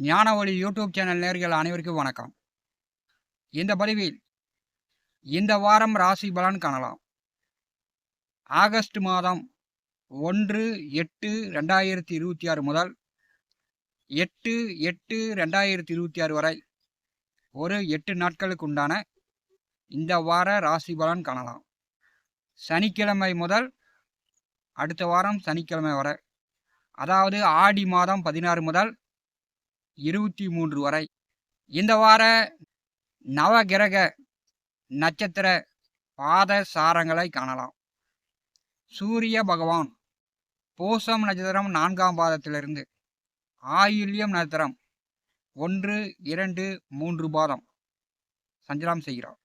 ஞான ஒளி YouTube channel நேயர்கள் அனைவருக்கும் வணக்கம். இந்த பதிவில் இந்த வாரம் ராசி பலன் காணலாம். ஆகஸ்ட் மாதம் 1/8/2026 முதல் 8/8/2026 வரை ஒரு 8 நாட்களுக்கு உண்டான இந்த வார ராசி பலன் காணலாம். சனிக்கிழமை முதல் அடுத்த வாரம் சனிக்கிழமை வரை, அதாவது ஆடி மாதம் 16 முதல் 23 வரை இந்த வார நவகிரக நட்சத்திர பாத சாரங்களை காணலாம். சூரிய பகவான் பூசம் நட்சத்திரம் 4ஆம் பாதத்திலிருந்து ஆயில்யம் நட்சத்திரம் 1, 2, 3 பாதம் சஞ்சாரம் செய்கிறார்.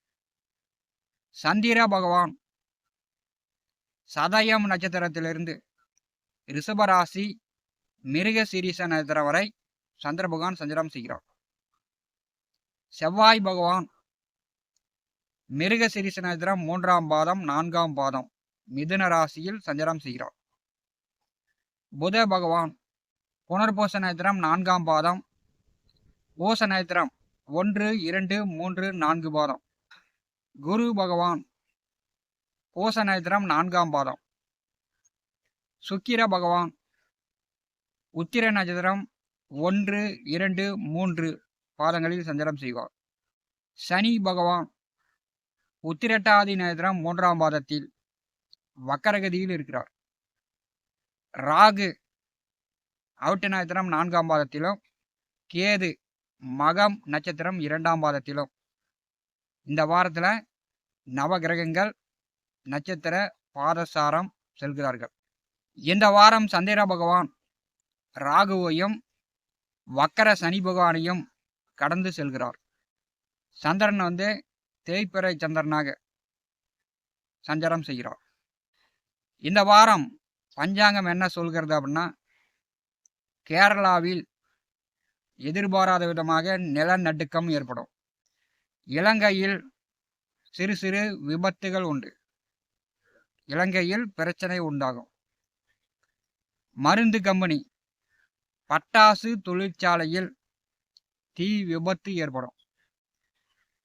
சந்திர பகவான் சதயம் நட்சத்திரத்திலிருந்து ரிஷபராசி மிருக சீரிஷ நட்சத்திரம் வரை சந்திர பகவான் சஞ்சாரம் செய்கிறார். செவ்வாய் பகவான் மிருக சீரிஷ நட்சத்திரம் 3ஆம் பாதம் 4ஆம் பாதம் மிதுன ராசியில் சஞ்சாரம் செய்கிறார். புத பகவான் புனர்பூச நட்சத்திரம் 4ஆம் பாதம் பூச நட்சத்திரம் 1, 2, 3, 4 பாதம். குரு பகவான் பூச நட்சத்திரம் 4ஆம் பாதம். சுக்கிர பகவான் உத்திர நட்சத்திரம் 1, 2, 3 பாதங்களில் சஞ்சாரம் செய்வார். சனி பகவான் உத்திரட்டாதி நட்சத்திரம் 3ஆம் பாதத்தில் வக்கரகதியில் இருக்கிறார். ராகு அவிட்ட நட்சத்திரம் 4ஆம் பாதத்திலும், கேது மகம் நட்சத்திரம் 2ஆம் பாதத்திலும் இந்த வாரத்தில் நவகிரகங்கள் நட்சத்திர பாதசாரம் செல்கிறார்கள். இந்த வாரம் சந்திர பகவான் ராகுவையும் வக்கர சனி பகவானையும் கடந்து செல்கிறார். சந்திரன் தேய்பிறை சந்திரனாக சஞ்சாரம் செய்கிறார். இந்த வாரம் பஞ்சாங்கம் என்ன சொல்கிறது அப்படின்னா, கேரளாவில் எதிர்பாராத விதமாக நிலநடுக்கம் ஏற்படும். இலங்கையில் சிறு சிறு விபத்துகள் உண்டு. இலங்கையில் பிரச்சனை உண்டாகும். மருந்து கம்பெனி பட்டாசு தொழிற்சாலையில் தீ விபத்து ஏற்படும்.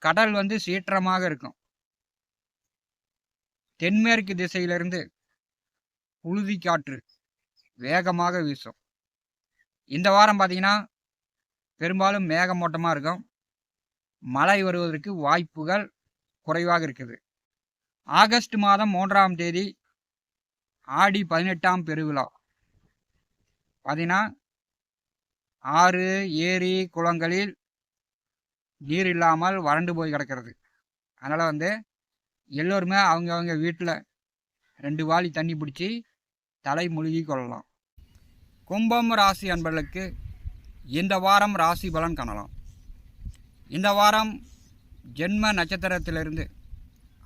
கடல் சீற்றமாக இருக்கும். தென்மேற்கு திசையிலிருந்து புழுதி காற்று வேகமாக வீசும். இந்த வாரம் பார்த்தீங்கன்னா பெரும்பாலும் மேகமூட்டமாக இருக்கும். மழை வருவதற்கு வாய்ப்புகள் குறைவாக இருக்குது. ஆகஸ்ட் மாதம் 3ஆம் தேதி ஆடி 18ஆம் பெருவிழா பார்த்தீங்கன்னா ஆறு ஏரி குளங்களில் நீர் இல்லாமல் வறண்டு போய் கிடக்கிறது. அதனால் எல்லோருமே அவங்க வீட்டில் 2 வாளி தண்ணி பிடிச்சி தலை முழுகி கொள்ளலாம். கும்பம் ராசி அன்பர்களுக்கு இந்த வாரம் ராசி பலன் காணலாம். இந்த வாரம் ஜென்ம நட்சத்திரத்திலிருந்து,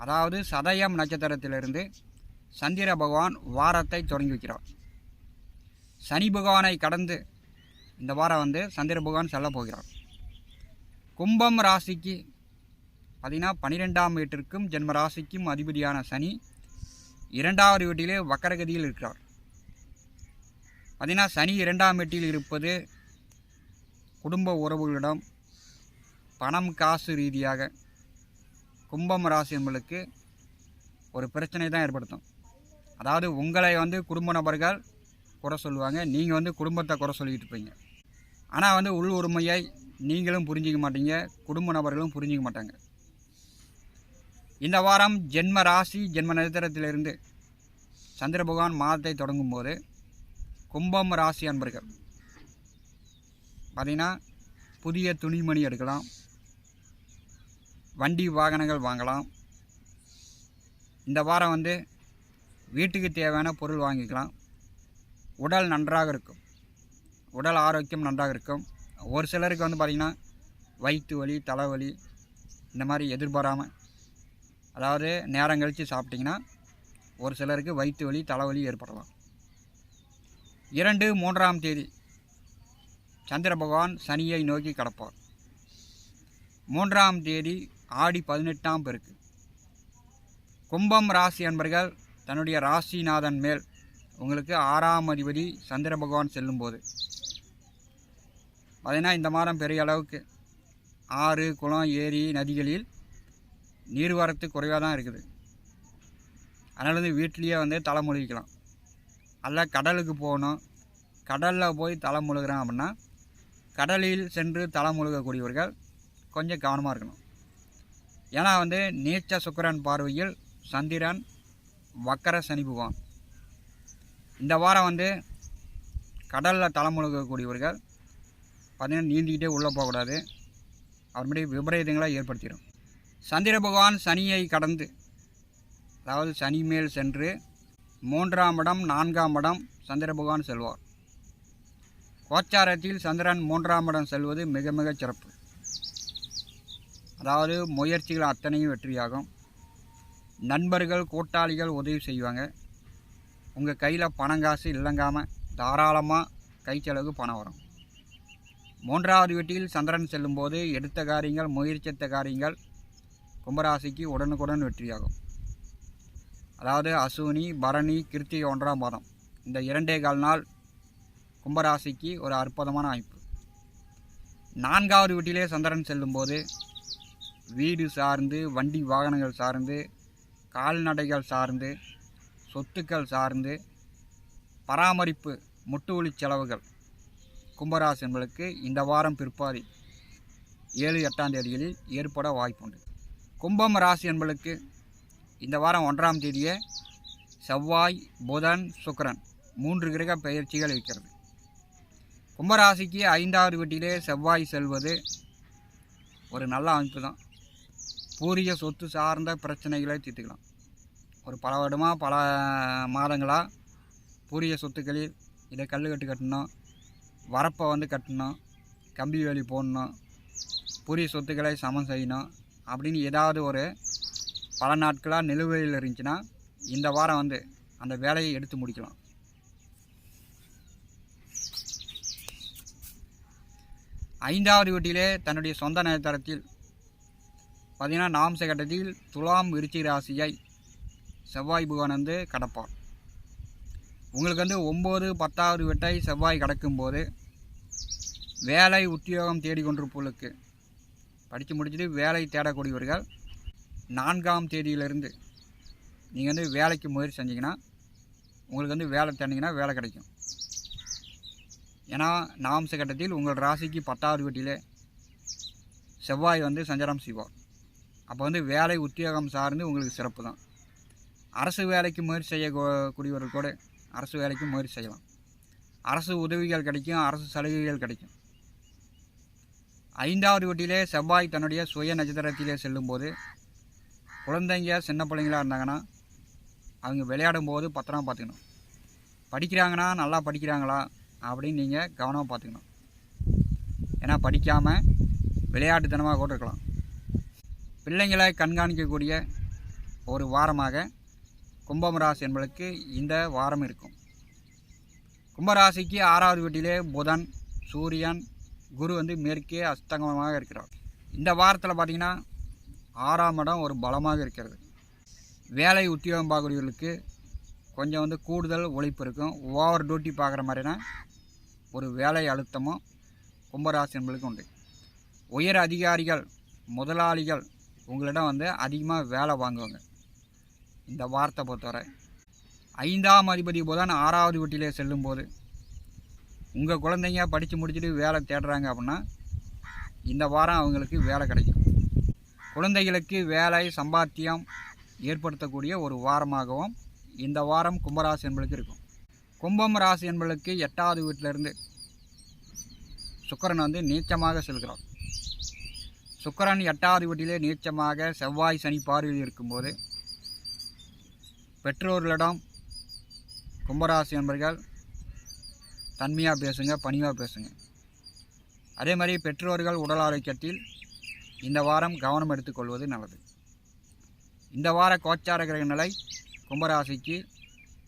அதாவது சதயம் நட்சத்திரத்திலிருந்து சந்திர பகவான் வாரத்தை தொடங்கி வைக்கிறார். சனி பகவானை கடந்து இந்த வாரம் சந்திர பகவான் செல்ல போகிறார். கும்பம் ராசிக்கு பார்த்தீங்கன்னா 12ஆம் வீட்டிற்கும் ஜென்ம ராசிக்கும் அதிபதியான சனி 2வது வீட்டிலே வக்கரகதியில் இருக்கிறார். பார்த்தீங்கன்னா சனி 2ஆம் வீட்டில் இருப்பது குடும்ப உறவுகளிடம் பணம் காசு ரீதியாக கும்பம் ராசி என்பதற்கு ஒரு பிரச்சனை தான் ஏற்படுத்தும். அதாவது உங்களை குடும்ப நபர்கள் குறை சொல்லுவாங்க, நீங்கள் குடும்பத்தை குறை சொல்லிக்கிட்டு இருப்பீங்க. ஆனால் உள் உரிமையை நீங்களும் புரிஞ்சிக்க மாட்டீங்க, குடும்ப நபர்களும் புரிஞ்சிக்க மாட்டாங்க. இந்த வாரம் ஜென்ம ராசி ஜென்ம நட்சத்திரத்திலிருந்து சந்திர பகவான் மாதத்தை தொடங்கும் போது கும்பம் ராசி அன்பர்கள் பார்த்தீங்கன்னா புதிய துணிமணி எடுக்கலாம், வண்டி வாகனங்கள் வாங்கலாம். இந்த வாரம் வீட்டுக்கு தேவையான பொருள் வாங்கிக்கலாம். உடல் நன்றாக இருக்கும், உடல் ஆரோக்கியம் நன்றாக இருக்கும். ஒரு சிலருக்கு பார்த்திங்கன்னா வயிற்று வலி, தலைவலி இந்த மாதிரி எதிர்பாராமல், அதாவது நேரம் கழித்து சாப்பிட்டிங்கன்னா ஒரு சிலருக்கு வயிற்று வலி, தலைவலி ஏற்படலாம். 2, 3ஆம் தேதி சந்திர பகவான் சனியை நோக்கி கடப்பார். 3ஆம் தேதி ஆடி 18ஆம் பெருக்கு. கும்பம் ராசி அன்பர்கள் தன்னுடைய ராசிநாதன் மேல் உங்களுக்கு 6ஆம் அதிபதி சந்திர பகவான் செல்லும்போது பார்த்திங்கன்னா இந்த மாதம் பெரிய அளவுக்கு ஆறு, குளம், ஏரி, நதிகளில் நீர்வரத்து குறைவாக தான் இருக்குது. அதனால வந்து வீட்லேயே வந்து தலை முழுகிக்கலாம். அல்ல கடலுக்கு போகணும், கடலில் போய் தலை முழுகிறோம் அப்படின்னா கடலில் சென்று தலை முழுகக்கூடியவர்கள் கொஞ்சம் கவனமாக இருக்கணும். ஏன்னா வந்து நீச்ச சுக்கிரன் பார்வையில் சந்திரன் வக்கர சனி பகவான். இந்த வாரம் வந்து கடலில் தலை முழுகக்கூடியவர்கள் பார்த்திங்கன்னா நீந்திக்கிட்டே உள்ளே போகக்கூடாது. அவருடைய விபரீதங்களை ஏற்படுத்திடும். சந்திர பகவான் சனியை கடந்து, அதாவது சனி மேல் சென்று 3ஆம் இடம் 4ஆம் இடம் சந்திர பகவான் செல்வார். கோச்சாரத்தில் சந்திரன் 3ஆம் இடம் செல்வது மிக மிக சிறப்பு. அதாவது முயற்சிகள் அத்தனையும் வெற்றியாகும். நண்பர்கள் கூட்டாளிகள் உதவி செய்வாங்க. உங்கள் கையில் பணங்காசு இல்லங்காமல் தாராளமாக கை செலவுக்கு பணம் வரும். 3வது வீட்டில் சந்திரன் செல்லும்போது எடுத்த காரியங்கள், முயற்சித்த காரியங்கள் கும்பராசிக்கு உடனுக்குடன் வெற்றியாகும். அதாவது அசுவினி, பரணி, கிருத்திகை 1ஆம் பாதம் இந்த 2.25 நாள் கும்பராசிக்கு ஒரு அற்புதமான அமைப்பு. 4வது வீட்டிலே சந்திரன் செல்லும்போது வீடு சார்ந்து, வண்டி வாகனங்கள் சார்ந்து, கால்நடைகள் சார்ந்து, சொத்துக்கள் சார்ந்து, பராமரிப்பு, முட்டு வலி செலவுகள் கும்பராசி என்பதற்கு இந்த வாரம் பிற்பாதி 7, 8ஆம் தேதிகளில் ஏற்பட வாய்ப்புண்டு. கும்பம் ராசி என்பதற்கு இந்த வாரம் 1ஆம் தேதியே செவ்வாய், புதன், சுக்கிரன் 3 கிரக பெயர்ச்சிகள் இருக்கிறது. கும்பராசிக்கு 5வது வீட்டிலே செவ்வாய் செல்வது ஒரு நல்ல அமைப்பு தான். பூரிய சொத்து சார்ந்த பிரச்சனைகளை தீர்த்துக்கலாம். ஒரு பல வருடமாக, பல மாதங்களாக பூரிய சொத்துக்களில் இதை கல்லுக்கட்டு கட்டணும், வரப்பை வந்து கட்டணும், கம்பி வேலி போடணும், பூரிய சொத்துக்களை சமம் செய்யணும் அப்படின்னு ஏதாவது ஒரு பல நாட்களாக நிலுவையில் இருந்துச்சுன்னா இந்த வாரம் வந்து அந்த வேலையை எடுத்து முடிக்கலாம். ஐந்தாவது வீட்டிலே தன்னுடைய சொந்த நேரத்தில் பார்த்திங்கன்னா நாம்ச கட்டத்தில் துலாம், விருச்சிக ராசியை செவ்வாய் பகவான் வந்து கடப்பார். உங்களுக்கு வந்து 9, 10வது வீட்டை செவ்வாய் கடக்கும்போது வேலை உத்தியோகம் தேடிக்கொண்டிருப்பவர்களுக்கு, படித்து முடிச்சுட்டு வேலை தேடக்கூடியவர்கள் 4ஆம் தேதியிலிருந்து நீங்கள் வந்து வேலைக்கு முயற்சி செஞ்சிங்கன்னா உங்களுக்கு வந்து வேலை தேடிங்கன்னா வேலை கிடைக்கும். ஏன்னா நாம்ச கட்டத்தில் உங்கள் ராசிக்கு 10வது வீட்டிலே செவ்வாய் வந்து சஞ்சாரம் செய்வார். அப்போ வந்து வேலை உத்தியோகம் சார்ந்து உங்களுக்கு சிறப்பு தான். அரசு வேலைக்கு முயற்சி செய்யக்கூடியவர்கள் கூட அரசு வேலைக்கு முயற்சி செய்யலாம். அரசு உதவிகள் கிடைக்கும், அரசு சலுகைகள் கிடைக்கும். 5வது வீட்டிலே செவ்வாய் தன்னுடைய சுய நட்சத்திரத்திலே செல்லும்போது குழந்தைங்க, சின்ன பிள்ளைங்களாக இருந்தாங்கன்னா அவங்க விளையாடும் போது பத்திரமா பார்த்துக்கணும். படிக்கிறாங்கன்னா நல்லா படிக்கிறாங்களா அப்படின்னு நீங்கள் கவனமாக பார்த்துக்கணும். ஏன்னா படிக்காமல் விளையாட்டுத்தனமாக கூட இருக்கலாம். பிள்ளைங்களை கண்காணிக்கக்கூடிய ஒரு வாரமாக கும்பம் ராசி என்பதற்கு இந்த வாரம் இருக்கும். கும்பராசிக்கு 6வது வீட்டிலே புதன், சூரியன், குரு வந்து மேற்கே அஸ்தங்கமாக இருக்கிறார். இந்த வாரத்தில் பார்த்திங்கன்னா 6ஆம் இடம் ஒரு பலமாக இருக்கிறது. வேலை உத்தியோகம் பார்க்கக்கூடியவர்களுக்கு கொஞ்சம் வந்து கூடுதல் உழைப்பு இருக்கும். ஓவர் டியூட்டி பார்க்குற மாதிரினா ஒரு வேலை அழுத்தமும் கும்பராசி என்பதுக்கு உண்டு. உயர் அதிகாரிகள், முதலாளிகள் உங்களிடம் வந்து அதிகமாக வேலை வாங்குவாங்க. இந்த வாரத்தை பொறுத்தவரை 5ஆம் அதிபதி புதன் 6வது வீட்டிலே செல்லும்போது உங்கள் குழந்தைங்க படித்து முடிச்சுட்டு வேலை தேடுறாங்க அப்படின்னா இந்த வாரம் அவங்களுக்கு வேலை கிடைக்கும். குழந்தைகளுக்கு வேலை, சம்பாத்தியம் ஏற்படுத்தக்கூடிய ஒரு வாரமாகவும் இந்த வாரம் கும்பராசி என்பதுக்கு இருக்கும். கும்பம் ராசி என்பதற்கு 8வது வீட்டிலிருந்து சுக்கிரன் வந்து நீச்சமாக செல்கிறார். சுக்கிரன் 8வது வீட்டிலே நீச்சமாக செவ்வாய், சனி பார்வையில் இருக்கும்போது பெற்றோர்களிடம் கும்பராசி என்பர்கள் தன்மையாக பேசுங்க, பணிவாக பேசுங்க. அதே மாதிரி பெற்றோர்கள் உடல் ஆரோக்கியத்தில் இந்த வாரம் கவனம் எடுத்துக்கொள்வது நல்லது. இந்த வார கோச்சார கிரக நிலை கும்பராசிக்கு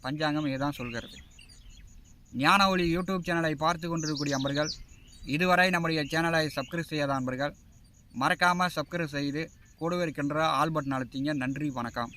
பஞ்சாங்கம் இதுதான் சொல்கிறது. ஞான ஒளி யூடியூப் சேனலை பார்த்து கொண்டிருக்கக்கூடிய அன்பர்கள், இதுவரை நம்முடைய சேனலை சப்ஸ்கிரைப் செய்யாத அன்பர்கள் மறக்காமல் சப்ஸ்கிரைப் செய்து கூடவே இருக்கின்ற ஆல் பட்டன் அழுத்திங்க. நன்றி, வணக்கம்.